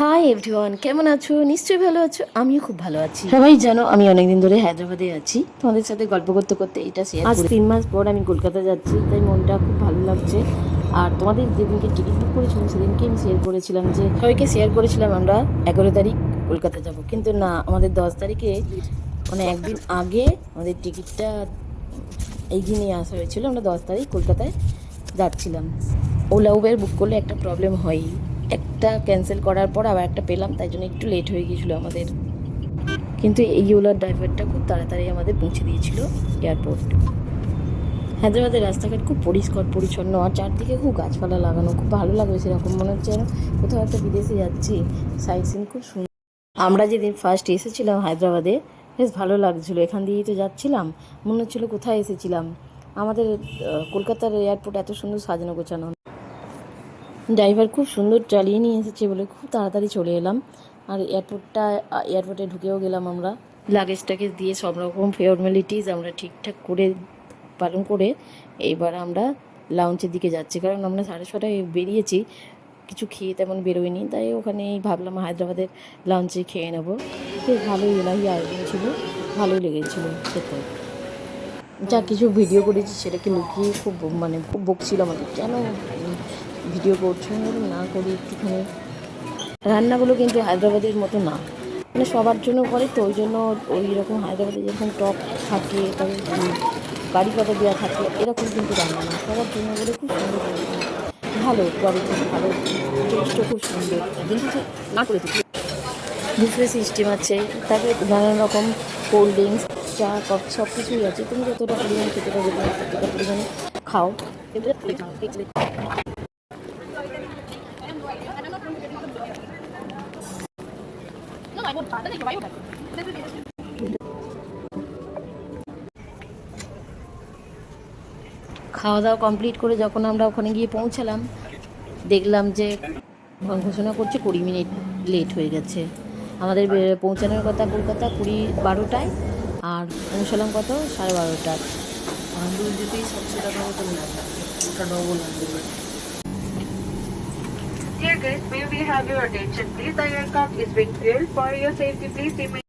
Hi everyone, কেমন আছো? নিশ্চয়ই ভালো আছো। আমিও খুব ভালো আছি। সবাই জানো আমি অনেকদিন ধরে হায়দ্রাবাদে আছি। তোমাদের সাথে গল্প করতে করতে এটা শেয়ার করি। আজ 3 মাস পর আমি কলকাতা যাচ্ছি, তাই মনটা খুব ভালো লাগছে। আর তোমাদের যেদিনকে টিকিট বুক করেছিলাম সেদিনকে আমি শেয়ার করেছিলাম যে সবাইকে শেয়ার করেছিলাম আমরা 11 তারিখ কলকাতা যাব, কিন্তু না, আমাদের 10 তারিখে মানে একদিন আগে আমাদের টিকিটটা এগিয়ে নিয়ে আসা হয়েছিল। আমরা 10 তারিখ কলকাতায় যাচ্ছিলাম। ওলা উবের বুক করলে একটা প্রবলেম হয়ই, একটা ক্যান্সেল করার পর আবার একটা পেলাম, তাই জন্য একটু লেট হয়ে গিয়েছিলো আমাদের। কিন্তু এই ওলার ড্রাইভারটা খুব তাড়াতাড়ি আমাদের পৌঁছে দিয়েছিল এয়ারপোর্ট। হায়দ্রাবাদের রাস্তাঘাট খুব পরিষ্কার পরিচ্ছন্ন, আর চারদিকে খুব গাছপালা লাগানো, খুব ভালো লাগবে। সেরকম মনে হচ্ছে যেন কোথাও একটা বিদেশে যাচ্ছি। সাইট সিন খুব সুন্দর। আমরা যেদিন ফার্স্ট এসেছিলাম হায়দ্রাবাদে, বেশ ভালো লাগছিলো। এখান দিয়েই তো যাচ্ছিলাম, মনে হচ্ছিলো কোথায় এসেছিলাম। আমাদের কলকাতার এয়ারপোর্ট এত সুন্দর সাজানো গোছানো। ড্রাইভার খুব সুন্দর চালিয়ে নিয়ে এসেছে বলে খুব তাড়াতাড়ি চলে এলাম। আর এয়ারপোর্টে ঢুকেও গেলাম আমরা। লাগেজ টাগেজ দিয়ে সব রকম ফর্মালিটিস আমরা ঠিকঠাক করে পালন করে এইবার আমরা লাউঞ্জের দিকে যাচ্ছি, কারণ আমরা 6:30টায় বেরিয়েছি। কিছু খেয়ে তেমন বেরোয়নি, তাই ওখানেই ভাবলাম হায়দ্রাবাদের লাঞ্চে খেয়ে নেবো। বেশ ভালোই এলাহি আয়োজন ছিল, ভালোই লেগেছিলো খেতে। যা কিছু ভিডিও করেছি সেটাকে লুকিয়ে খুব বকছিল আমাকে, কেন ভিডিও করছো, না করি একটুখানি। রান্নাগুলো কিন্তু হায়দ্রাবাদের মতো না, মানে সবার জন্য করে, তো ওই জন্য ওই রকম হায়দ্রাবাদে যেরকম টক থাকে, তবে কারি পাতা দেওয়া থাকে, এরকম কিন্তু রান্না না, সবার জন্য বলে খুব সুন্দর ভালো কোয়ালিটি, ভালো টেস্টও খুব সুন্দর। কিন্তু না করে দিচ্ছি বুফে সিস্টেম আছে, তারপরে নানান রকম কোল্ড ড্রিঙ্কস, চা, কফি সব কিছুই আছে। তুমি যতটা পরিমাণে খেতে পারবে তুমি ততটা পরিমাণে খাও। খাওয়া দাওয়া কমপ্লিট করে যখন আমরা ওখানে গিয়ে পৌঁছালাম, দেখলাম যে ঘোষণা করছে 20 মিনিট লেট হয়ে গেছে। আমাদের পৌঁছানোর কথা কলকাতা 12টায়, আর পৌঁছালাম কত 12:30টায়। দূর যেতেই 700 টাকা মতো লাগবে, ওটা ডবল লাগবে। Dear guests, may we have your attention, please? The aircraft is being fueled. For your safety, please remain.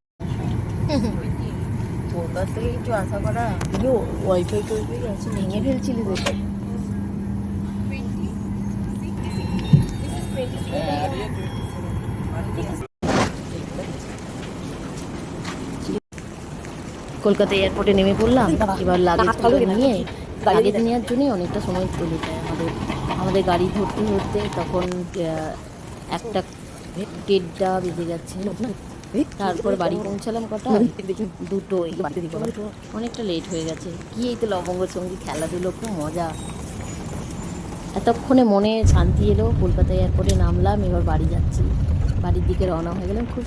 Kolkata থেকে একটু আশা করা, ইয়ে ওয়াইফাই টোয়াইফাই আছে, ভেঙে ফেলছিলি দেখে। কলকাতা এয়ারপোর্টে নেমে পড়লাম। এবার লাগেজগুলো নিয়ে, লাগেজ নেওয়ার জন্যই অনেকটা সময় চলে যায় আমাদের গাড়ি ধরতে ধরতে। তখন 1:30 বেজে যাচ্ছে। তারপর বাড়ি পৌঁছালাম কটা, 2টোই। অনেকটা লেট হয়ে গেছে। কি এই তো লবঙ্গ সঙ্গী খেলাধুলো, খুব মজা। এতক্ষণে মনে শান্তি এলো। কলকাতা এয়ারপোর্টে নামলাম, এবার বাড়ি যাচ্ছি, বাড়ির দিকে রওনা হয়ে গেলাম। খুব